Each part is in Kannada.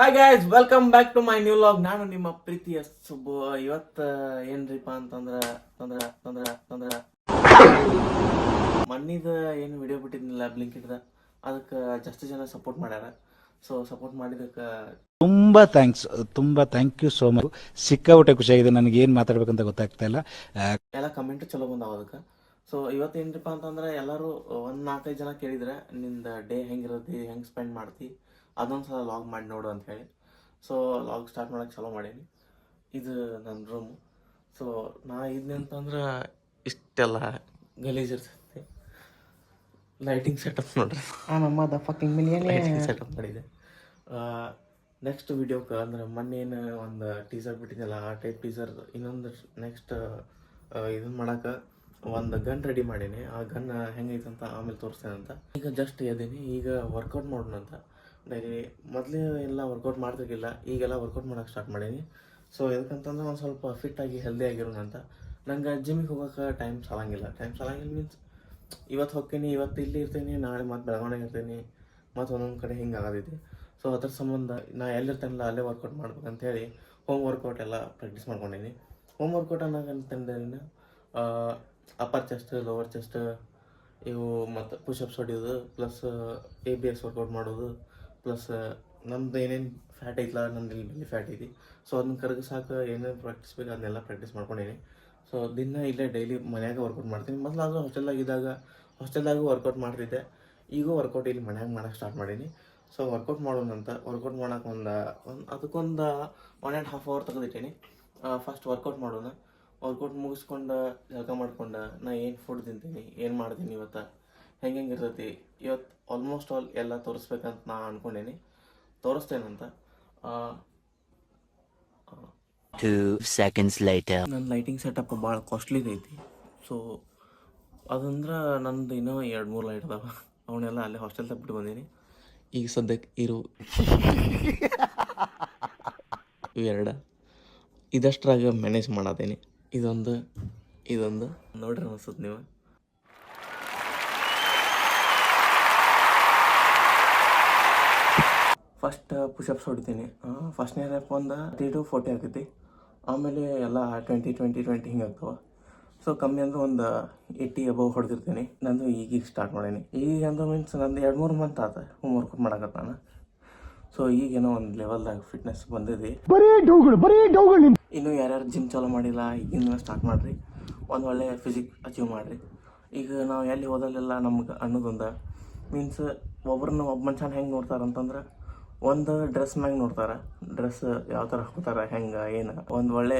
Hi guys, welcome back to my new log. ನಾನು ನಿಮ್ಮ ಪ್ರೀತಿಯ ಸುಬ್ಬು. ಇವತ್ತು ಏನ್ರಿಪ್ಪ ಅಂತಂದ್ರ ತಂದ್ರ ತಂದ್ರ ತಂದ್ರ ಮಣ್ಣಿದ ಏನು ವಿಡಿಯೋ ಬಿಟ್ಟಿದ್ನಿಲ್ಲ ಬ್ಲಿಂಕಿಡ್ದ, ಅದಕ್ಕೆ ಜಾಸ್ತಿ ಜನ ಸಪೋರ್ಟ್ ಮಾಡ್ಯಾರ. ಸೊ ಸಪೋರ್ಟ್ ಮಾಡಿದಕ್ಕೆ ತುಂಬಾ ಥ್ಯಾಂಕ್ ಯು ಸೋ ಮಚ್. ಸಿಕ್ಕಾಬಿಟ್ಟೆ ಖುಷಿಯಾಗಿದೆ. ನನಗೆ ಏನು ಮಾತಾಡ್ಬೇಕಂತ ಗೊತ್ತಾಗ್ತಾ ಇಲ್ಲ. ಎಲ್ಲ ಕಮೆಂಟ್ ಚಲೋ ಬಂದಾವ ಅದಕ್ಕೆ. ಸೊ ಇವತ್ತು ಏನ್ರಿಪ್ಪ ಅಂತಂದ್ರೆ ಎಲ್ಲರೂ ಒಂದು 4-5 ಜನ ಕೇಳಿದ್ರೆ ನಿಂದ ಡೇ ಹೆಂಗಿರತಿ, ಹೆಂಗೆ ಸ್ಪೆಂಡ್ ಮಾಡ್ತಿ, ಅದೊಂದ್ಸಲ ಲಾಗ್ ಮಾಡಿ ನೋಡು ಅಂತ ಹೇಳಿ. ಸೊ ಲಾಗ್ ಸ್ಟಾರ್ಟ್ ಮಾಡೋಕ್ಕೆ ಚಲೋ ಮಾಡೀನಿ. ಇದು ನನ್ನ ರೂಮು. ಸೊ ನಾ ಇದ್ನಿ ಅಂತಂದ್ರೆ ಇಷ್ಟೆಲ್ಲ ಗಲೀಜಿರ್ತೈತಿ. ಲೈಟಿಂಗ್ ಸೆಟಪ್ ನೋಡ್ರಿ, ನಮ್ಮ the fucking million lighting setup ಮಾಡಿದೆ. ನೆಕ್ಸ್ಟ್ ವಿಡಿಯೋಕ್ಕೆ ಅಂದ್ರೆ ಮೊನ್ನೇನು ಒಂದು ಟೀಸರ್ ಬಿಟ್ಟಿದ್ದಲ್ಲ, ಆ ಟೈಪ್ ಟೀಸರ್ ಇನ್ನೊಂದು ನೆಕ್ಸ್ಟ್ ಇದನ್ನು ಮಾಡೋಕೆ ಒಂದು ಗನ್ ರೆಡಿ ಮಾಡೀನಿ. ಆ ಗನ್ ಹೆಂಗೈತಂತ ಆಮೇಲೆ ತೋರಿಸ್ತೇನಂತ. ಈಗ ಜಸ್ಟ್ ಎದ್ದೀನಿ, ಈಗ ವರ್ಕೌಟ್ ಮಾಡೋಣ ಅಂತ. ಡೈಲಿ ಮೊದಲೇ ಎಲ್ಲ ವರ್ಕೌಟ್ ಮಾಡ್ತಿರ್ಲಿಲ್ಲ, ಈಗೆಲ್ಲ ವರ್ಕೌಟ್ ಮಾಡೋಕೆ ಸ್ಟಾರ್ಟ್ ಮಾಡೀನಿ. ಸೊ ಎದಕ್ಕಂತಂದ್ರೆ ಒಂದು ಸ್ವಲ್ಪ ಫಿಟ್ಟಾಗಿ ಹೆಲ್ದಿ ಆಗಿರೋಣ ಅಂತ. ನಂಗೆ ಜಿಮ್ಮಿಗೆ ಹೋಗೋಕೆ ಟೈಮ್ ಸಾಲಂಗಿಲ್ಲ ಮೀನ್ಸ್ ಇವತ್ತು ಹೋಗ್ತೀನಿ, ಇವತ್ತು ಇಲ್ಲಿ ಇರ್ತೀನಿ, ನಾಳೆ ಮತ್ತೆ ಬೆಳಗಾವಿಗೆ ಇರ್ತೀನಿ, ಮತ್ತು ಒಂದೊಂದು ಕಡೆ ಹಿಂಗೆ ಆಗೋದೈತಿ. ಸೊ ಅದ್ರ ಸಂಬಂಧ ನಾ ಎಲ್ಲಿರ್ತಾನಲ್ಲ ಅಲ್ಲೇ ವರ್ಕೌಟ್ ಮಾಡ್ಬೇಕಂತೇಳಿ ಹೋಮ್ ವರ್ಕೌಟ್ ಎಲ್ಲ ಪ್ರಾಕ್ಟೀಸ್ ಮಾಡ್ಕೊಂಡೀನಿ. ಹೋಮ್ ವರ್ಕೌಟ್ ಅನ್ನೋಕಂತಂದ್ರೆ ಅಪ್ಪರ್ ಚೆಸ್ಟ್, ಲೋವರ್ ಚೆಸ್ಟ್, ಇವು ಮತ್ತು ಪುಷಪ್ಸ್ ಹೊಡಿಯೋದು, ಪ್ಲಸ್ ABS ವರ್ಕೌಟ್ ಮಾಡೋದು, ಪ್ಲಸ್ ನಮ್ದು ಏನೇನು ಫ್ಯಾಟ್ ಐತಲ್ಲ, ನಮ್ದು ಇಲ್ಲಿ ಫ್ಯಾಟ್ ಐತಿ. ಸೊ ಅದನ್ನ ಕರಗಿಸಾಕ ಏನೇನು ಪ್ರಾಕ್ಟೀಸ್ ಬೇಕು ಅದನ್ನೆಲ್ಲ ಪ್ರಾಕ್ಟೀಸ್ ಮಾಡ್ಕೊಂಡೀನಿ. ಸೊ ದಿನ ಇಲ್ಲೇ ಡೈಲಿ ಮನ್ಯಾಗ ವರ್ಕೌಟ್ ಮಾಡ್ತೀನಿ. ಮೊದಲು ಅದು ಹಾಸ್ಟೆಲ್ದಾಗೂ ವರ್ಕೌಟ್ ಮಾಡ್ತಿದ್ದೆ. ಈಗೂ ವರ್ಕೌಟ್ ಇಲ್ಲಿ ಮನ್ಯಾಗ ಮಾಡೋಕೆ ಸ್ಟಾರ್ಟ್ ಮಾಡೀನಿ. So workout ಮಾಡೋಣಂತ. ವರ್ಕೌಟ್ ಮಾಡೋಕೆ ಅದಕ್ಕೊಂದು 1.5 hour ತೆಗೆದಿಟ್ಟೀನಿ. ಫಸ್ಟ್ ವರ್ಕೌಟ್ ಮಾಡೋಣ. ವರ್ಕೌಟ್ ಮುಗಿಸ್ಕೊಂಡು ಜಳಕ ಮಾಡ್ಕೊಂಡು ನಾ ಏನು ಫುಡ್ ತಿಂತೀನಿ, ಏನು ಮಾಡ್ತೀನಿ, ಇವತ್ತು ಹೆಂಗೆ ಇರ್ತೈತಿ, ಇವತ್ತು ಆಲ್ಮೋಸ್ಟ್ ಆಲ್ ಎಲ್ಲ ತೋರಿಸ್ಬೇಕಂತ ನಾ ಅಂದ್ಕೊಂಡೇನಿ. ತೋರಿಸ್ತೇನಂತ. 2 seconds later. ನನ್ನ ಲೈಟಿಂಗ್ ಸೆಟಪ್ ಭಾಳ ಕಾಸ್ಟ್ಲಿದು ಐತಿ. ಸೊ ಅದಂದ್ರೆ ನಂದು ಇನ್ನೂ 2-3 ಲೈಟ್ ಅದಾವ. ಅವನ್ನೆಲ್ಲ ಅಲ್ಲೇ ಹಾಸ್ಟೆಲ್ ಬಿಟ್ಟು ಬಂದೀನಿ. ಈಗ ಸದ್ಯಕ್ಕೆ ಇವೆರಡು ಇದಷ್ಟ್ರಾಗ ಮ್ಯಾನೇಜ್ ಮಾಡತ್ತೇನೆ. ಇದೊಂದು ನೋಡ್ರಿ ಅನಿಸುತ್ತೆ ನೀವು. ಫಸ್ಟ್ ಪುಷಪ್ಸ್ ಹೊಡಿತೀನಿ. ಫಸ್ಟ್ನೇ ರ್ಯಾಪ್ ಒಂದು 30 to 40 ಆಗ್ತೈತಿ. ಆಮೇಲೆ ಎಲ್ಲ 20 ಹಿಂಗೆ ಆಗ್ತಾವೆ. ಸೊ ಕಮ್ಮಿ ಅಂದ್ರೆ ಒಂದು 80 ಅಬವ್ ಹೊಡೆದಿರ್ತೀನಿ. ನಂದು ಈಗೀಗ ಸ್ಟಾರ್ಟ್ ಮಾಡೀನಿ. ಈಗ ಅಂದ್ರೆ ಮೀನ್ಸ್ ನಂದು 2-3 ಮಂತ್ ಆತ ಹೋಮ್ ವರ್ಕೌಟ್ ಮಾಡಕತ್ತ ನಾನು. ಸೊ ಈಗೇನೋ ಒಂದು ಲೆವೆಲ್ದಾಗ ಫಿಟ್ನೆಸ್ ಬಂದಿದೆ. ಇನ್ನೂ ಯಾರ್ಯಾರು ಜಿಮ್ ಚಾಲೂ ಮಾಡಿಲ್ಲ, ಈಗಿನ ಸ್ಟಾರ್ಟ್ ಮಾಡಿರಿ. ಒಂದು ಒಳ್ಳೆ ಫಿಸಿಕ್ ಅಚೀವ್ ಮಾಡಿರಿ. ಈಗ ನಾವು ಎಲ್ಲಿ ಹೋದಲ್ಲೆಲ್ಲ ನಮ್ಗೆ ಅನ್ನೋದೊಂದು ಮೀನ್ಸ್ ಒಬ್ಬ ಮನುಷ್ಯನ ಹೆಂಗೆ ನೋಡ್ತಾರೆ ಅಂತಂದ್ರೆ ಒಂದು ಡ್ರೆಸ್ ಮ್ಯಾಗ ನೋಡ್ತಾರೆ. ಡ್ರೆಸ್ ಯಾವ ಥರ ಹಾಕೋತಾರೆ, ಹೆಂಗೆ ಏನು, ಒಂದು ಒಳ್ಳೆ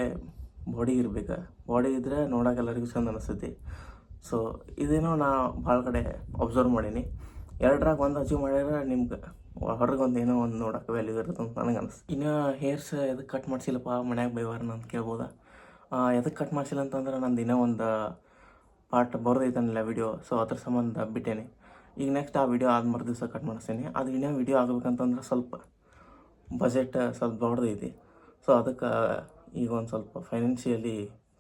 ಬಾಡಿ ಇರ್ಬೇಕು. ಬಾಡಿ ಇದ್ದರೆ ನೋಡೋಕೆ ಎಲ್ಲರಿಗೂ ಚಂದ ಅನಿಸ್ತೈತಿ. ಸೊ ಇದೇನೋ ನಾ ಭಾಳ ಕಡೆ ಅಬ್ಸರ್ವ್ ಮಾಡೀನಿ. 2ರಾಗ ಒಂದು ಅಚೀವ್ ಮಾಡ್ಯಾರ ನಿಮ್ಗೆ ಹೊರಗೆ ಒಂದು ಏನೋ ಒಂದು ನೋಡೋಕೆ ವ್ಯಾಲ್ಯೂ ಇರುತ್ತೆ ಅಂತ ನನಗೆ ಅನಿಸ್ತು. ಇನ್ನು ಹೇರ್ಸ್ ಎದಕ್ಕೆ ಕಟ್ ಮಾಡಿಸಿಲ್ಲಪ್ಪ ಮನ್ಯಾಗ ಬೈವಾರ ಅಂತ ಕೇಳ್ಬೋದ. ಎದಕ್ಕೆ ಕಟ್ ಮಾಡಿಸಿಲ್ಲ ಅಂತಂದ್ರೆ ನಂದು ಇನ್ನೂ ಒಂದು ಪಾರ್ಟ್ ಬರೋದೈತನಿಲ್ಲ ವಿಡಿಯೋ. ಸೊ ಅದ್ರ ಸಂಬಂಧ ಬಿಟ್ಟೇನೆ. ಈಗ ನೆಕ್ಸ್ಟ್ ಆ ವಿಡಿಯೋ ಆದ ದಿವಸ ಕಟ್ ಮಾಡಿಸ್ತೀನಿ. ಅದು ಇನ್ನೂ ವಿಡಿಯೋ ಆಗಬೇಕಂತಂದ್ರೆ ಸ್ವಲ್ಪ ಬಜೆಟ್ ಸ್ವಲ್ಪ ದೊಡ್ಡದೈತಿ. ಸೊ ಅದಕ್ಕೆ ಈಗ ಒಂದು ಸ್ವಲ್ಪ ಫೈನಾನ್ಷಿಯಲಿ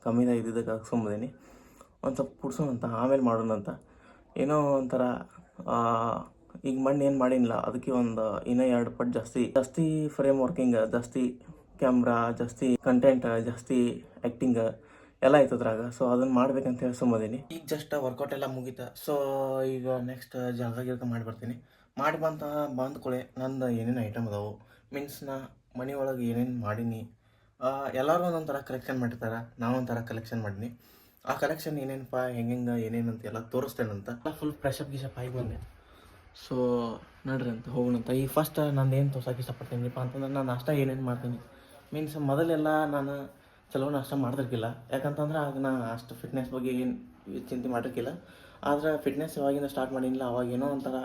ಕಮ್ಮಿದ ಇದ್ದಿದ್ದಕ್ಕೆ ಅದಕ್ಕೆ ಸುಮ್ಮದೀನಿ. ಒಂದು ಸ್ವಲ್ಪ ಪುಡ್ಸೋಣಂತ, ಆಮೇಲೆ ಮಾಡೋಣಂತ. ಏನೋ ಒಂಥರ ಈಗ ಮಣ್ಣು ಏನು ಮಾಡಿಲ್ಲ, ಅದಕ್ಕೆ ಒಂದು ಇನ್ನೂ 2 ಪಟ್ಟು ಜಾಸ್ತಿ ಫ್ರೇಮ್ ವರ್ಕಿಂಗ್, ಜಾಸ್ತಿ ಕ್ಯಾಮ್ರಾ, ಜಾಸ್ತಿ ಕಂಟೆಂಟ್, ಜಾಸ್ತಿ ಆ್ಯಕ್ಟಿಂಗ್ ಎಲ್ಲ ಐತದ್ರಾಗ. ಸೊ ಅದನ್ನು ಮಾಡ್ಬೇಕಂತ ಹೇಳಿ ಸುಮ್ಮದೀನಿ. ಈಗ ಜಸ್ಟ್ ವರ್ಕೌಟ್ ಎಲ್ಲ ಮುಗೀತ. ಸೊ ಈಗ ನೆಕ್ಸ್ಟ್ ಜಳಕ ಮಾಡಿ ಬರ್ತೀನಿ. ಮಾಡಿ ಬಂದ್ಕೊಳ್ಳೆ ನಂದು ಏನೇನು ಐಟಮ್ ಅದಾವು, ಮೀನ್ಸ್ ನಾ ಮನೆ ಒಳಗೆ ಏನೇನು ಮಾಡೀನಿ. ಎಲ್ಲರೂ ಒಂದೊಂಥರ ಕಲೆಕ್ಷನ್ ಮಾಡಿರ್ತಾರೆ, ನಾವೊಂಥರ ಕಲೆಕ್ಷನ್ ಮಾಡೀನಿ. ಆ ಕಲೆಕ್ಷನ್ ಏನೇನಪ್ಪ, ಹೆಂಗೆ ಏನೇನಂತ ಎಲ್ಲ ತೋರಿಸ್ತೇನಂತ. ಫುಲ್ ಫ್ರೆಶಪ್ ಆಗಿ ಬಂದೆ. ಸೊ ನಡ್ರಿ ಅಂತ ಹೋಗೋಣಂತ. ಈಗ ಫಸ್ಟ್ ನಾನು ಏನು ತೋರ್ಸೋಕೆ ಇಷ್ಟಪಡ್ತೀನಿಪ್ಪ ಅಂತಂದ್ರೆ ನಾನು ನಾಷ್ಟ ಏನೇನು ಮಾಡ್ತೀನಿ. ಮೀನ್ಸ್ ಮೊದಲೆಲ್ಲ ನಾನು ಚಲೋ ನಾಷ್ಟ ಮಾಡ್ತಿರ್ಕಿಲ್ಲ. ಯಾಕಂತಂದ್ರೆ ಆಗ ನಾ ಅಷ್ಟು ಫಿಟ್ನೆಸ್ ಬಗ್ಗೆ ಏನು ಚಿಂತೆ ಮಾಡಿರ್ಕಿಲ್ಲ. ಆದರೆ ಫಿಟ್ನೆಸ್ ಯಾವಾಗಿಂದ ಸ್ಟಾರ್ಟ್ ಮಾಡಿಲ್ಲ ಅವಾಗೇನೋ ಒಂಥರ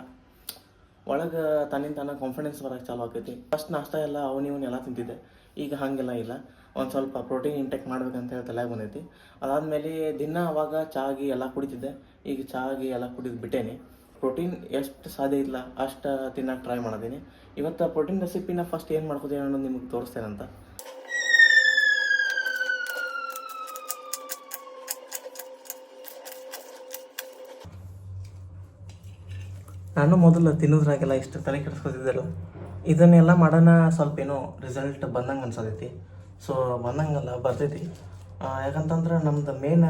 ಒಳಗೆ ತನ್ನಿಂದ ಕಾನ್ಫಿಡೆನ್ಸ್ ಬರೋಕ್ಕೆ ಚಾಲು ಆಕೈತಿ. ಫಸ್ಟ್ ನಾಷ್ಟ ಎಲ್ಲ ಅವನ್ನೆಲ್ಲ ತಿಂತಿದ್ದೆ. ಈಗ ಹಾಗೆಲ್ಲ ಇಲ್ಲ. ಒಂದು ಸ್ವಲ್ಪ ಪ್ರೋಟೀನ್ ಇಂಟೆಕ್ ಮಾಡ್ಬೇಕಂತ ಹೇಳಿ ತಲೆಗೆ ಬಂದೈತಿ. ಅದಾದಮೇಲೆ ದಿನ ಅವಾಗ ಚಾಗಿ ಎಲ್ಲ ಕುಡಿತಿದ್ದೆ. ಈಗ ಚಾಗಿ ಎಲ್ಲ ಕುಡಿದು ಬಿಟ್ಟೇನೆ. ಪ್ರೋಟೀನ್ ಎಷ್ಟು ಸಾಧ್ಯ ಇಲ್ಲ ಅಷ್ಟು ತಿನ್ನೋಕೆ ಟ್ರೈ ಮಾಡಿದ್ದೀನಿ. ಇವತ್ತು ಪ್ರೋಟೀನ್ ರೆಸಿಪಿನ ಫಸ್ಟ್ ಏನು ಮಾಡ್ಕೋತೀನಿ ಅನ್ನೋದು ನಿಮಗೆ ತೋರಿಸ್ತೇನಂತ. ನಾನು ಮೊದಲು ತಿನ್ನೋದ್ರಾಗೆಲ್ಲ ಇಷ್ಟು ತಲೆ ಕೆಡಿಸ್ಕೊತಿದ್ದೆಲ್ಲ. ಇದನ್ನೆಲ್ಲ ಮಾಡೋಣ ಸ್ವಲ್ಪ ಏನೋ ರಿಸಲ್ಟ್ ಬಂದಂಗೆ ಅನ್ಸತೈತಿ. ಸೊ ಬಂದಂಗಲ್ಲ ಬರ್ತೈತಿ. ಯಾಕಂತಂದ್ರೆ ನಮ್ದು ಮೇನ್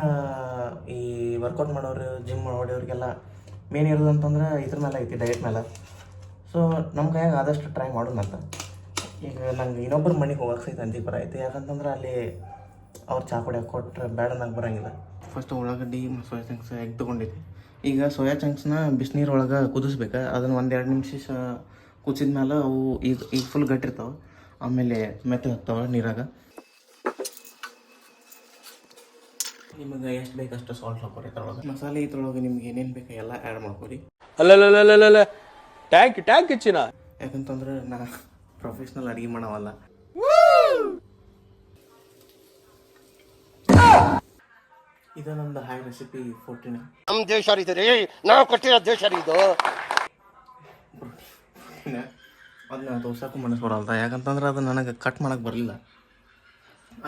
ಈ ವರ್ಕೌಟ್ ಮಾಡೋರು ಜಿಮ್ ಮಾಡೋರಿಗೆಲ್ಲ ಮೇನ್ ಇರೋದು ಅಂತಂದ್ರೆ ಇದ್ರ ಮೇಲೆ ಐತಿ, ಡಯಟ್ ಮೇಲೆ. ಸೊ ನಮ್ಮ ಕೈಯಾಗ ಆದಷ್ಟು ಟ್ರೈ ಮಾಡೋಣಂತ. ಈಗ ನಂಗೆ ಇನ್ನೊಬ್ಬರ ಮನೆಗೆ ಹೋಗಕ್ಕೆ ಸಹಿತ ಅಂಜಿಕೆ ಐತಿ. ಯಾಕಂತಂದ್ರೆ ಅಲ್ಲಿ ಅವ್ರು ಚಾ ಕುಡಿಯೋಕೆ ಕೊಟ್ಟರೆ ಬೇಡ ನಂಗೆ ಬರೋಂಗಿಲ್ಲ. ಫಸ್ಟ್ ಉಳ್ಳಾಗಡ್ಡಿ ಸೋಯಾ ಚಂಕ್ಸ್ ಎಗ್ ತೊಗೊಂಡಿದ್ದೆ. ಈಗ ಸೋಯಾ ಚಂಕ್ಸ್ನ ಬಿಸಿನೀರು ಒಳಗೆ ಕುದಿಸ್ಬೇಕು. ಅದನ್ನು 1-2 ನಿಮಿಷ ಕುದಿಸಿದ ಮೇಲೆ ಅವು ಈಗ ಫುಲ್ ಗಟ್ಟಿರ್ತಾವೆ. ಆಮೇಲೆ ಮೆತ್ತಗೆ ಆಗ್ತಾವೆ ನೀರಾಗ. ನಿಮಗೆ ಎಷ್ಟು ಬೇಕು ಅಷ್ಟು ಸಾಲ್ಟ್ ಹಾಕೋರಿ. ಇದ್ರೊಳಗೆ ಮಸಾಲೆ ಇದ್ರೊಳಗೆ ನಿಮ್ಗೆ ಏನೇನು ಬೇಕು ಎಲ್ಲ ಆ್ಯಡ್ ಮಾಡ್ಕೊರಿ. ಅಲ್ಲ ಟ್ಯಾಂಕ್ ಹೆಚ್ಚಿನ. ಯಾಕಂತಂದ್ರೆ ನಾ ಪ್ರೊಫೆಷ್ನಲ್ ಅಡುಗೆ ಮಾಡವಲ್ಲ. ಇದು ನಮ್ದು ಹೈ ರೆಸಿಪಿ 14. ನಮ್ಮ ದೇಶ ರೀ, ನಾವು ಕೊಟ್ಟಿರೋ ದೇಶ ಇದು. ಅದನ್ನ ತೋರ್ಸಕ್ಕೂ ಮನಸ್ಸು ಬರಲ್ದ. ಯಾಕಂತಂದ್ರೆ ಅದು ನನಗೆ ಕಟ್ ಮಾಡೋಕೆ ಬರಲಿಲ್ಲ.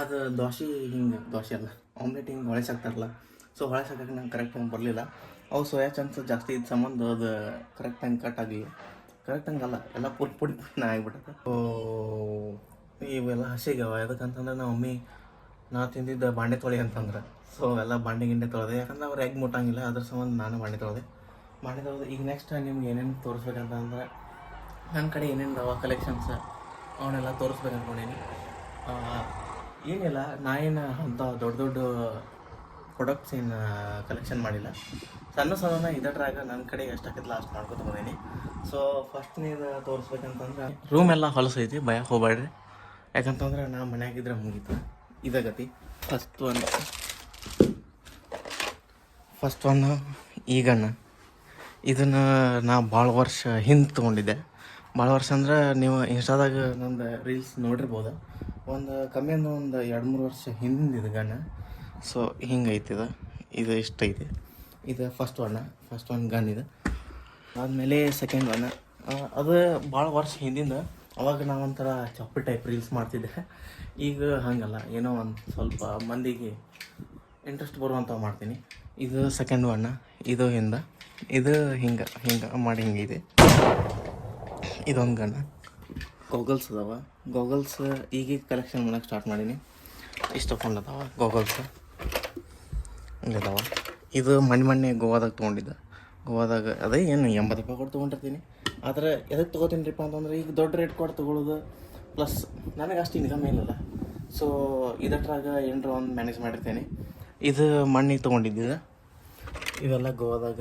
ಅದು ದೋಸೆ ಹಿಂಗೆ ದೋಸೆ ಅಲ್ಲ, ಆಮ್ಲೆಟ್ ಹಿಂಗೆ ಹೊಳೆಸಾಕ್ತಾರಲ್ಲ. ಸೊ ಹೊಳೆಸಾಕಕ್ಕೆ ನಂಗೆ ಕರೆಕ್ಟಾಗಿ ಬರಲಿಲ್ಲ. ಅವು ಸೋಯಾ ಚಂಕ್ಸ್ ಜಾಸ್ತಿ ಇದ್ದ ಸಂಬಂಧ ಅದು ಕರೆಕ್ಟಾಗಿ ಕಟ್ ಆಗಲಿಲ್ಲ. ಕರೆಕ್ಟಂಗೆ ಅಲ್ಲ, ಎಲ್ಲ ಪುಡಿ ಆಗಿಬಿಟ್ಟೆ. ಓ ಇವೆಲ್ಲ ಹಸಿಗ್ಯಾವ. ಯಾಕಂತಂದ್ರೆ ನಮ್ಮ ಮಮ್ಮಿ ನಾ ತಿಂದಿದ್ದ ಬಾಂಡೆ ತೊಳೆ ಅಂತಂದ್ರೆ, ಸೊ ಎಲ್ಲ ಬಾಂಡೆ ಗಿಂಡೆ ತೊಳೆದೆ. ಯಾಕಂದ್ರೆ ಅವ್ರು ಎಗ್ ಮುಟ್ಟಂಗಿಲ್ಲ, ಅದ್ರ ಸಂಬಂಧ ನಾನು ಬಾಂಡೆ ತೊಳೆದೆ. ಈಗ ನೆಕ್ಸ್ಟ್ ನಿಮ್ಗೆ ಏನೇನು ತೋರಿಸ್ಬೇಕಂತಂದ್ರೆ ನನ್ನ ಕಡೆ ಏನೇನು ಅವ ಕಲೆಕ್ಷನ್ಸ್ ಅವನ್ನೆಲ್ಲ ತೋರಿಸ್ಬೇಕು ಅಂದ್ಕೊಂಡೀನಿ. ಏನಿಲ್ಲ, ನಾ ಏನು ಅಂಥ ದೊಡ್ಡ ಪ್ರಾಡಕ್ಟ್ಸ್ ಏನು ಕಲೆಕ್ಷನ್ ಮಾಡಿಲ್ಲ. ಸಣ್ಣ ಇದಟ್ರಾಗ ನನ್ನ ಕಡೆ ಎಷ್ಟಾಕೈತಿ ಲಾಸ್ಟ್ ಮಾಡ್ಕೊತ ಬಂದೀನಿ. ಸೊ ಫಸ್ಟ್ ನೀವು ತೋರಿಸ್ಬೇಕಂತಂದ್ರೆ ರೂಮ್ ಎಲ್ಲ ಹೊಲಸೈತಿ, ಭಯ ಹೋಗ್ಬೇಡ್ರಿ. ಯಾಕಂತಂದ್ರೆ ನಾ ಮನ್ಯಾಗಿದ್ರೆ ಮುಗೀತು ಇದಾಗತಿ. First one ಈಗಣ್ಣ. ಇದನ್ನು ನಾ ಭಾಳ ವರ್ಷ ಹಿಂದೆ ತೊಗೊಂಡಿದ್ದೆ. ಭಾಳ ವರ್ಷ ಅಂದ್ರೆ ನೀವು ಇನ್ಸ್ಟಾದಾಗ ನಂದು ರೀಲ್ಸ್ ನೋಡಿರ್ಬೋದು. ಒಂದು ಕಮ್ಮಿ ಅಂದ್ರೆ ಒಂದು 2-3 ವರ್ಷ ಹಿಂದಿನ ಗಣ್ಣ. ಸೊ ಹಿಂಗೈತಿ ಇದು ಇಷ್ಟ ಐತಿ. ಇದು ಫಸ್ಟ್ ಒನ್ ಗನ್ ಇದು. ಆದಮೇಲೆ ಸೆಕೆಂಡ್ ಒನ್ ಅದು ಭಾಳ ವರ್ಷ ಹಿಂದಿಂದ. ಅವಾಗ ನಾವೊಂಥರ ಚಾಪಿ ಟೈಪ್ ರೀಲ್ಸ್ ಮಾಡ್ತಿದ್ದೆ. ಈಗ ಹಾಗಲ್ಲ, ಏನೋ ಒಂದು ಸ್ವಲ್ಪ ಮಂದಿಗೆ ಇಂಟ್ರೆಸ್ಟ್ ಬರುವಂಥವು ಮಾಡ್ತೀನಿ. ಇದು ಸೆಕೆಂಡ್ ಒನ್. ಇದು ಇದು ಹಿಂಗೆ ಮಾಡಿ ಹಿಂಗಿದೆ. ಇದೊಂದು ಗನ್. ಗೋಗಲ್ಸ್ ಅದಾವ. ಗೋಗಲ್ಸ್ ಈಗೀಗ ಕಲೆಕ್ಷನ್ ಮಾಡೋಕ್ಕೆ ಸ್ಟಾರ್ಟ್ ಮಾಡೀನಿ. ಇಷ್ಟು ತೊಗೊಂಡು ಅದಾವ ಗೋಗಲ್ಸ್ ಇದಾವ. ಇದು ಮೊನ್ನೆ ಗೋವಾದಾಗ ತೊಗೊಂಡಿದ್ದೆ. ಗೋವಾದಾಗ ಅದೇ ಏನು 80 ರೂಪಾಯಿ ಕೊಟ್ಟು ತೊಗೊಂಡಿರ್ತೀನಿ. ಆದರೆ ಎದಕ್ಕೆ ತೊಗೋತೀನಿರಿಪ್ಪ ಅಂತಂದ್ರೆ ಈಗ ದೊಡ್ಡ ರೇಟ್ ಕೊಟ್ಟು ತೊಗೊಳ್ಳೋದು, ಪ್ಲಸ್ ನನಗೆ ಅಷ್ಟು ಇನ್ಕಮ್ ಇಲ್ಲಲ್ಲ. ಸೊ ಇದಟ್ರಾಗ ಏನರ ಒಂದು ಮ್ಯಾನೇಜ್ ಮಾಡಿರ್ತೀನಿ. ಇದು ಮಣ್ಣಿಗೆ ತೊಗೊಂಡಿದ್ದಿದೆ. ಇವೆಲ್ಲ ಗೋವಾದಾಗ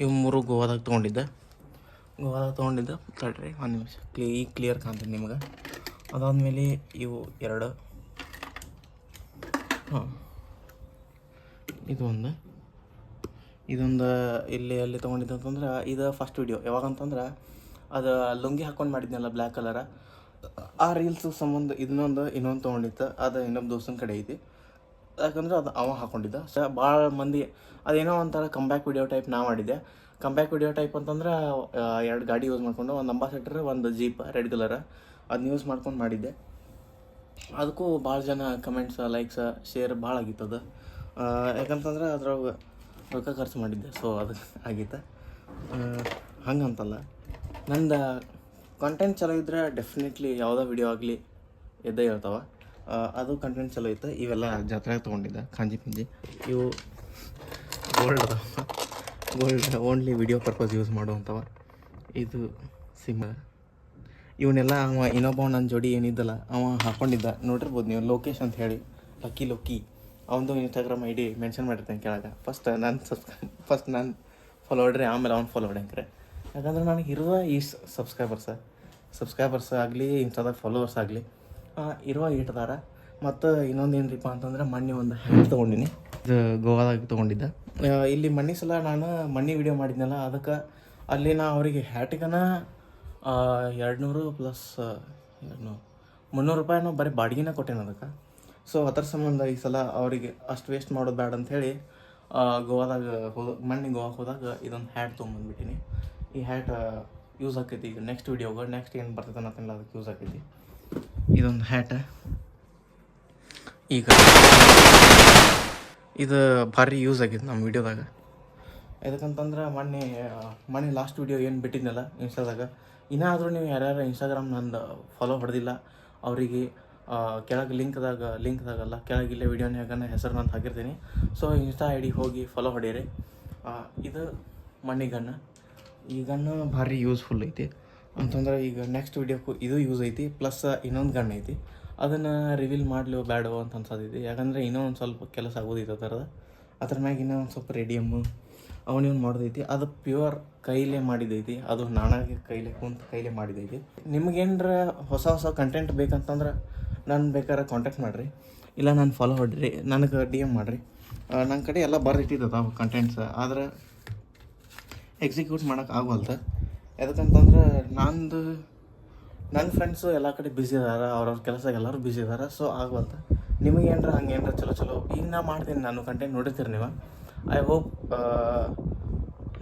ಇವು 3 ಗೋವಾದಾಗ ತೊಗೊಂಡಿದ್ದೆ. ತಡ್ರಿ 1 ನಿಮಿಷ, ಈಗ ಕ್ಲಿಯರ್ ಕಾಣ್ತೀನಿ ನಿಮ್ಗೆ. ಅದಾದಮೇಲೆ ಇವು 2. ಇದೊಂದು ಇಲ್ಲಿ ಅಲ್ಲಿ ತೊಗೊಂಡಿದ್ದು ಅಂತಂದ್ರೆ ಇದು ಫಸ್ಟ್ ವಿಡಿಯೋ. ಯಾವಾಗಂತಂದ್ರೆ ಅದು ಲುಂಗಿ ಹಾಕ್ಕೊಂಡು ಮಾಡಿದ್ನಲ್ಲ ಬ್ಲ್ಯಾಕ್ ಕಲರ, ಆ ರೀಲ್ಸ್ ಸಂಬಂಧ ಇನ್ನೊಂದು ತೊಗೊಂಡಿತ್ತು. ಅದು ಇನ್ನೊಬ್ಬ ದೋಸ್ತನ ಕಡೆ ಐತಿ. ಯಾಕಂದ್ರೆ ಅದು ಅವ ಹಾಕ್ಕೊಂಡಿದ್ದ. ಭಾಳ ಮಂದಿ ಅದೇನೋ ಒಂಥರ ಕಂಬ್ಯಾಕ್ ವಿಡಿಯೋ ಟೈಪ್ ನಾ ಮಾಡಿದ್ದೆ. ಕಂಬ್ಯಾಕ್ ವಿಡಿಯೋ ಟೈಪ್ ಅಂತಂದ್ರೆ 2 ಗಾಡಿ ಯೂಸ್ ಮಾಡ್ಕೊಂಡು, ಒಂದು ಅಂಬಾಸೆಡರ್, ಒಂದು ಜೀಪ್ ರೆಡ್ ಕಲರ, ಅದನ್ನ ಯೂಸ್ ಮಾಡ್ಕೊಂಡು ಮಾಡಿದ್ದೆ. ಅದಕ್ಕೂ ಭಾಳ ಜನ ಕಮೆಂಟ್ಸ್, ಲೈಕ್ಸ್, ಶೇರ್ ಭಾಳ ಆಗಿತ್ತು ಅದು. ಯಾಕಂತಂದ್ರೆ ಅದ್ರೊಳಗೆ ರೊಕ್ಕ ಖರ್ಚು ಮಾಡಿದ್ದೆ. ಸೊ ಅದು ಆಗಿತ್ತು. ಹಂಗಂತಲ್ಲ, ನಂದು ಕಂಟೆಂಟ್ ಚಲೋ ಇದ್ದರೆ ಡೆಫಿನೆಟ್ಲಿ ಯಾವುದೋ ವಿಡಿಯೋ ಆಗಲಿ ಎದ್ದೇ ಇರ್ತಾವೆ. ಅದು ಕಂಟೆಂಟ್ ಚಲೋ ಇತ್ತು. ಇವೆಲ್ಲ ಜಾತ್ರೆಗೆ ತೊಗೊಂಡಿದ್ದೆ ಕಾಂಜಿ ಪಿಂಜಿ. ಇವು gold only video purpose use ಮಾಡುವಂಥವ. ಇದು ಸಿಮ್. ಇವನ್ನೆಲ್ಲ ಅವ ಇನ್ನೊಬ್ಬ ನನ್ನ ಜೋಡಿ ಏನಿದ್ದಲ್ಲ ಅವ ಹಾಕ್ಕೊಂಡಿದ್ದ, ನೋಡಿರ್ಬೋದು ನೀವು, ಲೋಕೇಶ್ ಅಂತ ಹೇಳಿ, ಲಕ್ಕಿ. ಅವನದು ಇನ್ಸ್ಟಾಗ್ರಾಮ್ ID ಮೆನ್ಷನ್ ಮಾಡಿರ್ತೇನೆ ಕೆಳಗೆ. ಫಸ್ಟ್ ನಾನು ಫಾಲೋ ಹೊಡ್ರಿ, ಆಮೇಲೆ ಅವ್ನು ಫಾಲೋ ಹೊಡ್ಯಂಕ್ರೆ. ಯಾಕಂದ್ರೆ ನನಗೆ ಇರುವ ಈ ಸಬ್ಸ್ಕ್ರೈಬರ್ಸ್ ಆಗಲಿ, ಇನ್ಸ್ಟಾದಾಗ ಫಾಲೋವರ್ಸ್ ಆಗಲಿ ಇರುವ ಇಟ್ಟದಾರ. ಮತ್ತು ಇನ್ನೊಂದು ಏನರಿಪ್ಪ ಅಂತಂದ್ರೆ ಮೊನ್ನೆ ಒಂದು ಹ್ಯಾಟ್ ತೊಗೊಂಡಿನಿ. ಇದು ಗೋವಾದಾಗ ತೊಗೊಂಡಿದ್ದೆ. ಇಲ್ಲಿ ಮಣ್ಣಿ ಸಲ ನಾನು ಮಣ್ಣಿ ವಿಡಿಯೋ ಮಾಡಿದ್ನಲ್ಲ, ಅದಕ್ಕೆ ಅಲ್ಲಿ ನಾ ಅವರಿಗೆ ಹ್ಯಾಟಿಗನ 200 ಪ್ಲಸ್ 300 ರೂಪಾಯಿನೂ ಬರೀ ಬಾಡಿಗೆನ ಕೊಟ್ಟೇನೆ ಅದಕ್ಕೆ. ಸೊ ಅದರ ಸಂಬಂಧ ಈ ಸಲ ಅವರಿಗೆ ಅಷ್ಟು ವೇಸ್ಟ್ ಮಾಡೋದು ಬೇಡ ಅಂಥೇಳಿ ಗೋವಾದಾಗ ಗೋವಾಗೆ ಹೋದಾಗ ಇದೊಂದು ಹ್ಯಾಟ್ ತೊಗೊಂಬಂದ್ಬಿಟ್ಟಿನಿ. ಈ ಹ್ಯಾಟ್ ಯೂಸ್ ಆಕೈತಿ ಈಗ ನೆಕ್ಸ್ಟ್ ವಿಡಿಯೋಗೆ. ನೆಕ್ಸ್ಟ್ ಏನು ಬರ್ತೈತೆ ಅನ್ನೋದಿಲ್ಲ, ಅದಕ್ಕೆ ಯೂಸ್ ಆಕೈತಿ ಇದೊಂದು ಹ್ಯಾಟ್. ಈಗ ಇದು ಭಾರಿ ಯೂಸ್ ಆಗೈತೆ ನಮ್ಮ ವಿಡಿಯೋದಾಗ. ಎದಕ್ಕಂತಂದ್ರೆ ಮೊನ್ನೆ ಲಾಸ್ಟ್ ವೀಡಿಯೋ ಏನು ಬಿಟ್ಟಿದ್ನಲ್ಲ ಇನ್ಸ್ಟಾದಾಗ, ಇನ್ನಾದರೂ ನೀವು ಯಾರ್ಯಾರು ಇನ್ಸ್ಟಾಗ್ರಾಮ್ ನಂದು ಫಾಲೋ ಹೊಡೆದಿಲ್ಲ ಅವರಿಗೆ ಕೆಳಗೆ ಲಿಂಕ್ದಾಗಲ್ಲ ಕೆಳಗೆ ಇಲ್ಲೇ ವೀಡಿಯೋನ್ಯಾಗ ಹೆಸರು ನಾನು ಹಾಕಿರ್ತೀನಿ. ಸೊ ಇನ್ಸ್ಟಾ ಐ ಡಿ ಹೋಗಿ ಫಾಲೋ ಹೊಡೀರಿ. ಇದು ಮಣ್ಣಿ ಗನ್. ಈ ಗನ್ನು ಭಾರಿ ಯೂಸ್ಫುಲ್ ಐತಿ ಅಂತಂದ್ರೆ ಈಗ ನೆಕ್ಸ್ಟ್ ವೀಡಿಯೋಕ್ಕೂ ಇದು ಯೂಸ್ ಐತಿ. ಪ್ಲಸ್ ಇನ್ನೊಂದು ಗನ್ ಐತಿ, ಅದನ್ನು ರಿವೀಲ್ ಮಾಡಲೋ ಬೇಡವೋ ಅಂತ ಅನ್ಸೋದೈತಿ. ಯಾಕಂದರೆ ಇನ್ನೂ ಒಂದು ಸ್ವಲ್ಪ ಕೆಲಸ ಆಗೋದೈತೆ ಅದ್ರ ಮ್ಯಾಗ ಇನ್ನೂ ಒಂದು ಸ್ವಲ್ಪ ರೇಡಿಯಮ್ಮು ಅವನಿವ್ನು ಮಾಡೋದೈತಿ. ಅದು ಪ್ಯೂರ್ ಕೈಲೇ ಮಾಡಿದೈತಿ, ಅದು ನಾನಾಗೆ ಕೈಲೇ ಮಾಡಿದೈತಿ. ನಿಮ್ಗೇನರ ಹೊಸ ಕಂಟೆಂಟ್ ಬೇಕಂತಂದ್ರೆ ನಾನು ಬೇಕಾದ್ರೆ ಕಾಂಟ್ಯಾಕ್ಟ್ ಮಾಡಿರಿ, ಇಲ್ಲ ನಾನು ಫಾಲೋ ಹೊಡ್ರಿ, ನನಗೆ DM ಮಾಡಿರಿ. ನನ್ನ ಕಡೆ ಎಲ್ಲ ಬರೆದಿಟ್ಟಿದ್ದದ ಕಂಟೆಂಟ್ಸ್, ಆದ್ರೆ ಎಕ್ಸಿಕ್ಯೂಟ್ ಮಾಡೋಕೆ ಆಗವಲ್ತ. ಯಾಕಂತಂದ್ರೆ ನನ್ನ ಫ್ರೆಂಡ್ಸು ಎಲ್ಲ ಕಡೆ ಬ್ಯುಸಿ ಇದಾರೆ, ಅವ್ರವ್ರ ಕೆಲಸ ಎಲ್ಲರೂ ಬ್ಯುಸಿ ಇದ್ದಾರೆ. ಸೊ ಆಗವಲ್ತ. ನಿಮಗೇನ್ರ ಹಂಗೇನ್ರ ಚಲೋ ಈಗ ನಾ ಮಾಡ್ತೀನಿ, ನಾನು ಕಂಟೆಂಟ್ ನೋಡಿರ್ತೀರಿ ನೀವು. ಐ ಹೋಪ್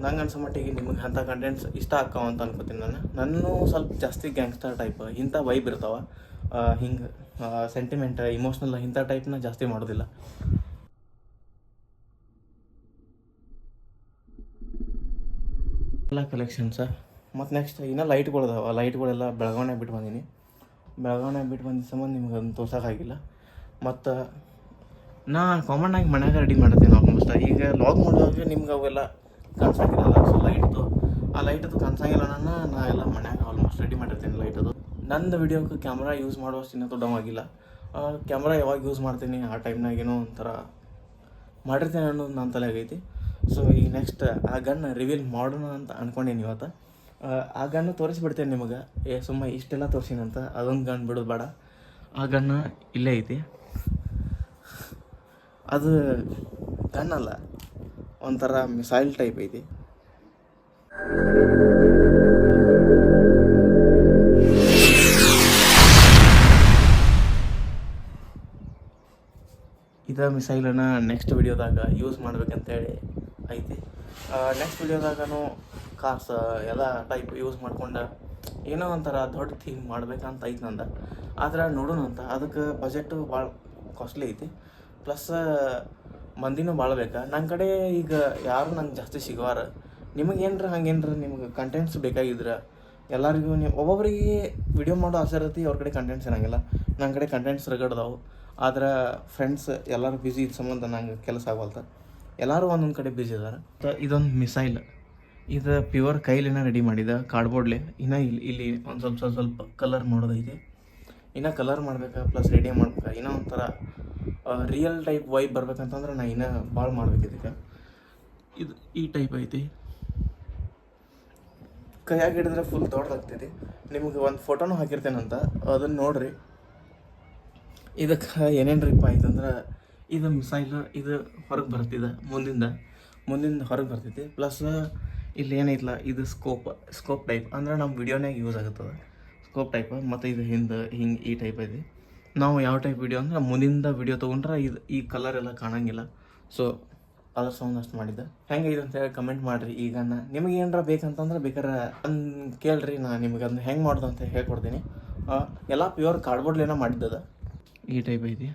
ನಂಗೆ ಅನ್ಸೋ ಮಟ್ಟಿಗೆ ನಿಮಗೆ ಅಂಥ ಕಂಟೆಂಟ್ಸ್ ಇಷ್ಟ ಆಕ್ಕಾವ ಅಂತ ಅನ್ಕೋತೀನಿ. ನಾನು ಸ್ವಲ್ಪ ಜಾಸ್ತಿ ಗ್ಯಾಂಗ್ಸ್ಟರ್ ಟೈಪ್ ಇಂಥ ವೈಬ್ ಇರ್ತಾವೆ, ಹಿಂಗೆ ಸೆಂಟಿಮೆಂಟ್ ಇಮೋಷ್ನಲ್ ಇಂಥ ಟೈಪ್ನ ಜಾಸ್ತಿ ಮಾಡೋದಿಲ್ಲ. ಎಲ್ಲ ಕಲೆಕ್ಷನ್ಸ. ಮತ್ತು ನೆಕ್ಸ್ಟ್ ಇನ್ನೂ ಲೈಟ್ಗಳಿದಾವೆ, ಲೈಟ್ಗಳೆಲ್ಲ ಬೆಳಗಾವ್ಯಾಗ ಬಿಟ್ಟು ಬಂದೀನಿ. ಬಂದಿದ್ದ ಸಂಬಂಧ ನಿಮ್ಗೆ ಅದನ್ನು ತೋರ್ಸೋಕ್ಕಾಗಿಲ್ಲ. ಮತ್ತು ನಾ ಕಾಮನ್ನಾಗಿ ಮನ್ಯಾಗ ರೆಡಿ ಮಾಡಿರ್ತೀನಿ ಆಲ್ಮೋಸ್ಟ್. ಈಗ ಲಾಗ್ ಮಾಡುವಾಗ ನಿಮ್ಗೆ ಅವೆಲ್ಲ ಕಾಣಿಸಂಗಿಲ್ಲ. ಸೊ ಲೈಟದು ಕಾಣಿಸಂಗಿಲ್ಲ. ನಾ ಎಲ್ಲ ಮನ್ಯಾಗ ಆಲ್ಮೋಸ್ಟ್ ರೆಡಿ ಮಾಡಿರ್ತೀನಿ ಲೈಟದು. ನಂದು ವಿಡಿಯೋಕ್ಕೆ ಕ್ಯಾಮ್ರಾ ಯೂಸ್ ಮಾಡುವಷ್ಟು ಇನ್ನೂ ದೊಡ್ಡವಾಗಿಲ್ಲ. ಕ್ಯಾಮ್ರಾ ಯಾವಾಗ ಯೂಸ್ ಮಾಡ್ತೀನಿ ಆ ಟೈಮ್ನಾಗ ಏನೋ ಒಂಥರ ಮಾಡಿರ್ತೀನಿ ಅನ್ನೋದು ನನ್ನ ತಲೆಯಾಗೈತಿ. ಸೊ ಈಗ ನೆಕ್ಸ್ಟ್ ಆ ಗನ್ ರಿವೀಲ್ ಮಾಡೋಣ ಅಂತ ಅಂದ್ಕೊಂಡೀನಿ ಇವತ್ತು. ಆ ಗನ್ನು ತೋರಿಸ್ಬಿಡ್ತೇನೆ ನಿಮಗೆ. ಸುಮ್ಮ ಇಷ್ಟೆಲ್ಲ ತೋರಿಸಿನಂತ ಅದೊಂದು ಗನ್ ಬಿಡೋದು ಬೇಡ. ಆ ಗನ್ನು ಇಲ್ಲೇ ಐತಿ. ಅದು ಗನ್ ಅಲ್ಲ, ಒಂಥರ ಮಿಸೈಲ್ ಟೈಪ್ ಐತಿ. ಇದು ಮಿಸೈಲನ್ನ ನೆಕ್ಸ್ಟ್ ವಿಡಿಯೋದಾಗ ಯೂಸ್ ಮಾಡ್ಬೇಕಂತೇಳಿ ಐತಿ. ನೆಕ್ಸ್ಟ್ ವಿಡಿಯೋದಾಗೂ ಕಾರ್ಸ್ ಎಲ್ಲ ಟೈಪ್ ಯೂಸ್ ಮಾಡ್ಕೊಂಡು ಏನೋ ಒಂಥರ ದೊಡ್ಡ ಥೀಮ್ ಮಾಡ್ಬೇಕಂತ ಐತಿ ನಂದು. ಆದ್ರೆ ನೋಡೋಣ ಅಂತ. ಅದಕ್ಕೆ ಬಜೆಟು ಭಾಳ ಕಾಸ್ಟ್ಲಿ ಐತಿ. ಪ್ಲಸ್ ಮಂದಿನೂ ಭಾಳ ಬೇಕಾ. ನನ್ನ ಕಡೆ ಈಗ ಯಾರು ನಂಗೆ ಜಾಸ್ತಿ ಸಿಗುವಾರ. ನಿಮಗೇನ್ರ ನಿಮ್ಗೆ ಕಂಟೆಂಟ್ಸ್ ಬೇಕಾಗಿದ್ರೆ ಎಲ್ಲರಿಗೂ ಒಬ್ಬೊಬ್ಬರಿಗೆ ವಿಡಿಯೋ ಮಾಡೋ ಆಸೆ ಇರತ್ತೆ, ಅವ್ರ ಕಡೆ ಕಂಟೆಂಟ್ಸ್ ಇರೋಂಗಿಲ್ಲ. ನನ್ನ ಕಡೆ ಕಂಟೆಂಟ್ಸ್ ರಗಡ್ದಾವು. ಆದ್ರೆ ಫ್ರೆಂಡ್ಸ್ ಎಲ್ಲರೂ ಬ್ಯುಸಿ ಇದ್ದ ಸಂಬಂಧ ನಂಗೆ ಕೆಲಸ ಆಗವಲ್ತ. ಎಲ್ಲರೂ ಒಂದೊಂದು ಕಡೆ ಬ್ಯುಸಿ ಇದ್ದಾರೆ. ಇದೊಂದು ಮಿಸೈಲ್. ಇದು ಪ್ಯೂರ್ ಕೈಲಿನ ರೆಡಿ ಮಾಡಿದ ಕಾರ್ಡ್ಬೋರ್ಡ್ಲೆ. ಇನ್ನೂ ಇಲ್ಲಿ ಒಂದು ಸ್ವಲ್ಪ ಕಲರ್ ಮಾಡೋದೈತಿ. ಇನ್ನೂ ಕಲರ್ ಮಾಡ್ಬೇಕು, ಪ್ಲಸ್ ರೆಡಿ ಮಾಡ್ಬೇಕು. ಇನ್ನೂ ಒಂಥರ ರಿಯಲ್ ಟೈಪ್ ವೈಬ್ ಬರ್ಬೇಕಂತಂದ್ರೆ ನಾ ಇನ್ನೂ ಭಾಳ ಮಾಡ್ಬೇಕಿದ್ದಕ್ಕೆ. ಇದು ಈ ಟೈಪ್ ಐತಿ. ಕೈಯಾಗ ಹಿಡಿದ್ರೆ ಫುಲ್ ದೊಡ್ಡದಾಗ್ತೈತಿ. ನಿಮ್ಗೆ ಒಂದು ಫೋಟೋನೂ ಹಾಕಿರ್ತೇನಂತ, ಅದನ್ನು ನೋಡಿರಿ. ಇದಕ್ಕೆ ಏನೇನ್ರಿಪ್ಪ ಆಯ್ತಂದ್ರೆ ಇದು ಮಿಸೈಲ್, ಇದು ಹೊರಗೆ ಬರ್ತಿದೆ, ಮುಂದಿಂದ ಹೊರಗೆ ಬರ್ತೈತಿ. ಪ್ಲಸ್ ಇಲ್ಲಿ ಏನೈತಲ್ಲ, ಇದು ಸ್ಕೋಪ್ ಟೈಪ್ ಅಂದ್ರೆ ನಮ್ಮ ವಿಡಿಯೋನಾಗ ಯೂಸ್ ಆಗುತ್ತದೆ, ಸ್ಕೋಪ್ ಟೈಪ್. ಮತ್ತು ಇದು ಹಿಂಗೆ ಈ ಟೈಪ್ ಐತಿ. ನಾವು ಯಾವ ಟೈಪ್ ವಿಡಿಯೋ ಅಂದ್ರೆ ಮುಂದಿಂದ ವಿಡಿಯೋ ತೊಗೊಂಡ್ರೆ ಈ ಕಲರ್ ಎಲ್ಲ ಕಾಣಂಗಿಲ್ಲ. ಸೊ ಅದ್ರ ಸೌಂಡ್ ಅಷ್ಟು ಮಾಡಿದ್ದೆ. ಹೆಂಗೆ ಇದು ಅಂತೇಳಿ ಕಮೆಂಟ್ ಮಾಡಿರಿ. ಈಗ ನಿಮಗೆ ಏನಾರ ಬೇಕಂತಂದ್ರೆ ಬೇಕಾದ್ರೆ ಕೇಳ್ರಿ, ನಾನು ನಿಮಗೆ ಅದನ್ನ ಹೆಂಗೆ ಮಾಡೋದು ಅಂತ ಹೇಳ್ಕೊಡ್ತೀನಿ. ಎಲ್ಲ ಪ್ಯೂರ್ ಕಾರ್ಡ್ಬೋರ್ಡ್ಲೇನ ಮಾಡಿದ್ದದ. ಈ ಟೈಪ್ ಐತಿ.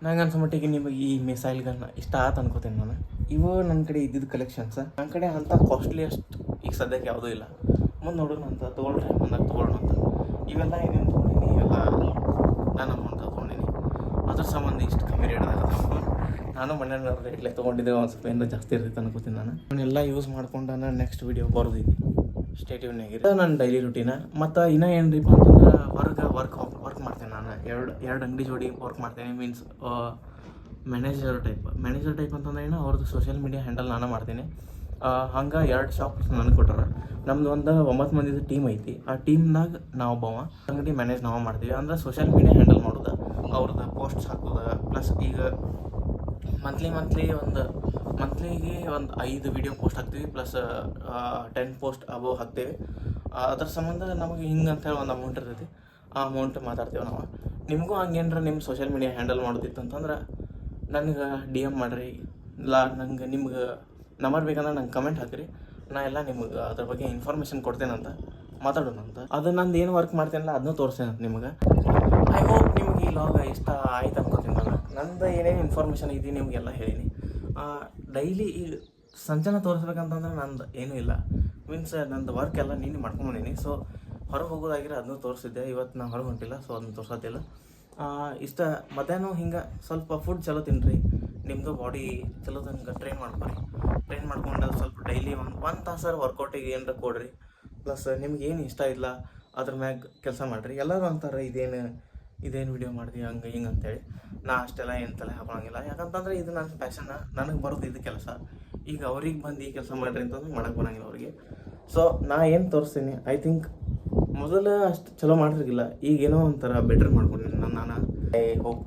ನಂಗೆ ಅನ್ಸೋ ಮಟ್ಟಿಗೆ ನಿಮಗೆ ಈ ಮಿಸೈಲ್ಗಳನ್ನ ಇಷ್ಟ ಆಯ್ತು ಅನ್ಕೋತೀನಿ ನಾನು. ಇವು ನನ್ನ ಕಡೆ ಇದ್ದಿದ್ದು ಕಲೆಕ್ಷನ್ಸ್. ನನ್ನ ಕಡೆ ಅಂಥ ಕಾಸ್ಟ್ಲಿಯಸ್ಟ್ ಈಗ ಸದ್ಯಕ್ಕೆ ಯಾವುದೂ ಇಲ್ಲ. ಮುಂದೆ ನೋಡೋಣ ಅಂತ ತೊಗೊಳ್ರಿ, ಮುಂದಾಗ ತೊಗೊಳ್ಳೋಣ ಅಂತ. ಇವೆಲ್ಲ ಏನೇನು ತೊಗೊಂಡಿನಿ, ಇವೆಲ್ಲ ನಾನು ಅಮೌಂಟ್ ತೊಗೊಂಡಿನಿ. ಅದ್ರ ಸಂಬಂಧ ಇಷ್ಟು ಕಮ್ಮಿ ರೇಟ್ದಾಗ ನಾನು ಮನೆಯವ್ರ ರೇಟ್ಲೆ ತೊಗೊಂಡಿದ್ದೆ. ಒಂದು ಸ್ವಲ್ಪ ಏನಾರ ಜಾಸ್ತಿ ಇರ್ತೈತೆ ಅನ್ಕೋತೀನಿ ನಾನು. ಇವನ್ನೆಲ್ಲ ಯೂಸ್ ಮಾಡ್ಕೊಂಡು ನಾನು ನೆಕ್ಸ್ಟ್ ವೀಡಿಯೋ ಬರೋದೈತಿ. ಸ್ಟೇಟಿವ್ನಾಗಿರಿ ನನ್ನ ಡೈಲಿ ರೂಟೀನ. ಮತ್ತು ಇನ್ನೂ ಏನ್ರಿಪ್ಪ ಅಂತಂದ್ರೆ ವರ್ಕ್ ಮಾಡ್ತೇನೆ ನಾನು. ಎರಡು ಅಂಗಡಿ ಜೋಡಿ ವರ್ಕ್ ಮಾಡ್ತೇನೆ. ಮೀನ್ಸ್ ಮ್ಯಾನೇಜರ್ ಟೈಪ್ ಅಂತಂದ್ರೆ ಏನು, ಅವ್ರದ್ದು ಸೋಷಿಯಲ್ ಮೀಡಿಯಾ ಹ್ಯಾಂಡಲ್ ನಾನು ಮಾಡ್ತೀನಿ. ಹಂಗೆ 2 ಶಾಪ್ ನನಗೆ ಕೊಟ್ಟಾರ. ನಮ್ದು ಒಂದು 9 ಮಂದಿದು ಟೀಮ್ ಐತಿ. ಆ ಟೀಮ್ನಾಗ ನಾವೊಬ್ಬವ ಅಂಗಡಿ ಮ್ಯಾನೇಜ್ ನಾವು ಮಾಡ್ತೀವಿ. ಅಂದ್ರೆ ಸೋಷಿಯಲ್ ಮೀಡಿಯಾ ಹ್ಯಾಂಡಲ್ ಮಾಡೋದು, ಅವ್ರದ್ದು ಪೋಸ್ಟ್ಸ್ ಹಾಕೋದು. ಪ್ಲಸ್ ಈಗ ಮಂತ್ಲಿಗೆ ಒಂದು 5 ವಿಡಿಯೋ ಪೋಸ್ಟ್ ಹಾಕ್ತೀವಿ. ಪ್ಲಸ್ 10 ಪೋಸ್ಟ್ ಅಬೋವ್ ಹಾಕ್ತೇವೆ. ಅದ್ರ ಸಂಬಂಧ ನಮಗೆ ಹಿಂಗೆ ಅಂತೇಳಿ ಒಂದು ಅಮೌಂಟ್ ಇರ್ತೈತಿ. ಆ ಅಮೌಂಟ್ ಮಾತಾಡ್ತೇವೆ ನಾವು. ನಿಮಗೂ ಹಂಗೇನ್ರ ನಿಮ್ಮ ಸೋಷಿಯಲ್ ಮೀಡಿಯಾ ಹ್ಯಾಂಡಲ್ ಮಾಡೋದಿತ್ತು ಅಂತಂದ್ರೆ ನನಗೆ DM ಮಾಡಿರಿ. ಇಲ್ಲ ನಿಮ್ಗೆ ನಂಬರ್ ಬೇಕಂದ್ರೆ ನಂಗೆ ಕಮೆಂಟ್ ಹಾಕಿರಿ. ನಾ ಎಲ್ಲ ನಿಮ್ಗೆ ಅದ್ರ ಬಗ್ಗೆ ಇನ್ಫಾರ್ಮೇಷನ್ ಕೊಡ್ತೇನಂತ. ಮಾತಾಡೋಣ ಅಂತ. ಅದು ನಂದು ಏನು ವರ್ಕ್ ಮಾಡ್ತೇನಲ್ಲ ಅದನ್ನೂ ತೋರಿಸ್ತೇನೆ ಅಂತ ನಿಮ್ಗೆ. ಐ ಹೋಪ್ ನಿಮ್ಗೆ ಈ ಲಾಗ್ ಇಷ್ಟ ಆಯ್ತು ಅನ್ಕೋತೀನಿ. ನಂದು ಏನೇನು ಇನ್ಫಾರ್ಮೇಷನ್ ಇದೆ ನಿಮಗೆಲ್ಲ ಹೇಳೀನಿ. ಡೈಲಿ ಈ ಸಂಜೆನ ತೋರಿಸ್ಬೇಕಂತಂದ್ರೆ ನಂದು ಏನೂ ಇಲ್ಲ, ಮೀನ್ಸ್ ನಂದು ವರ್ಕ್ ಎಲ್ಲ ನೀನು ಮಾಡ್ಕೊಂಬಂದೀನಿ. ಸೊ ಹೊರಗೆ ಹೋಗೋದಾಗಿರೋ ಅದನ್ನೂ ತೋರಿಸಿದ್ದೆ. ಇವತ್ತು ನಾನು ಹೊರಗೆ ಹೊಂಟಿಲ್ಲ, ಸೊ ಅದನ್ನು ತೋರ್ಸೋದಿಲ್ಲ. ಇಷ್ಟ ಮಧ್ಯಾಹ್ನ ಹಿಂಗೆ ಸ್ವಲ್ಪ ಫುಡ್ ಚಲೋ ತಿನ್ನಿರಿ, ನಿಮ್ಮದು ಬಾಡಿ ಚಲೋದಂಗೆ ಟ್ರೈನ್ ಮಾಡ್ಕೊಂಡು ಸ್ವಲ್ಪ ಡೈಲಿ ಒಂದು ತಾಸು ವರ್ಕೌಟಿಗೆ ಏನಾರ ಕೊಡ್ರಿ. ಪ್ಲಸ್ ನಿಮ್ಗೆ ಏನು ಇಷ್ಟ ಇಲ್ಲ ಅದ್ರ ಮ್ಯಾಗ ಕೆಲಸ ಮಾಡಿರಿ. ಎಲ್ಲರೂ ಅಂತಾರೆ ಇದೇನು ವಿಡಿಯೋ ಮಾಡಿದೆ ಹಂಗೆ ಹಿಂಗೆ ಅಂತೇಳಿ. ನಾ ಅಷ್ಟೆಲ್ಲ ಏನು ತಲೆ ಹಾಕೋಂಗಿಲ್ಲ, ಯಾಕಂತಂದ್ರೆ ಇದು ನನ್ನ ಪ್ಯಾಷನ್ನ, ನನಗೆ ಬರೋದು ಇದು ಕೆಲಸ. ಈಗ ಅವ್ರಿಗೆ ಬಂದು ಈ ಕೆಲಸ ಮಾಡಿರಿ ಅಂತಂದ್ರೆ ಮಾಡೋಕ್ಕೆ ಬರೋಂಗಿಲ್ಲ ಅವ್ರಿಗೆ. ಸೊ ನಾ ಏನು ತೋರಿಸ್ತೀನಿ, ಐ ಥಿಂಕ್ ಮೊದಲು ಅಷ್ಟು ಚಲೋ ಮಾಡಿರ್ಲಿಲ್ಲ, ಈಗೇನೋ ಒಂಥರ ಬೆಟ್ರ್ ಮಾಡ್ಕೊಂಡಿನಿ ನಾನು. ಐ ಹೋಪ್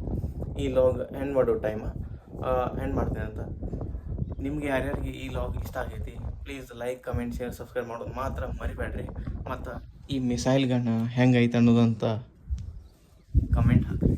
ಈ ಲಾಗ್ ಎಂಡ್ ಮಾಡೋ ಟೈಮ್ ಎಂಡ್ ಮಾಡ್ತೇನೆ ಅಂತ. ನಿಮ್ಗೆ ಯಾರ್ಯಾರಿಗೆ ಈ ಲಾಗ್ ಇಷ್ಟ ಆಗೈತಿ please like, comment, share, subscribe ಮಾಡೋದು ಮಾತ್ರ ಮರಿಬೇಡ್ರಿ. ಮತ್ತು ಈ ಮಿಸೈಲ್ ಗನ್ ಹೆಂಗೈತೆ ಅನ್ನೋದಂತ ಕಮೆಂಟ್ ಹಾಕಿ.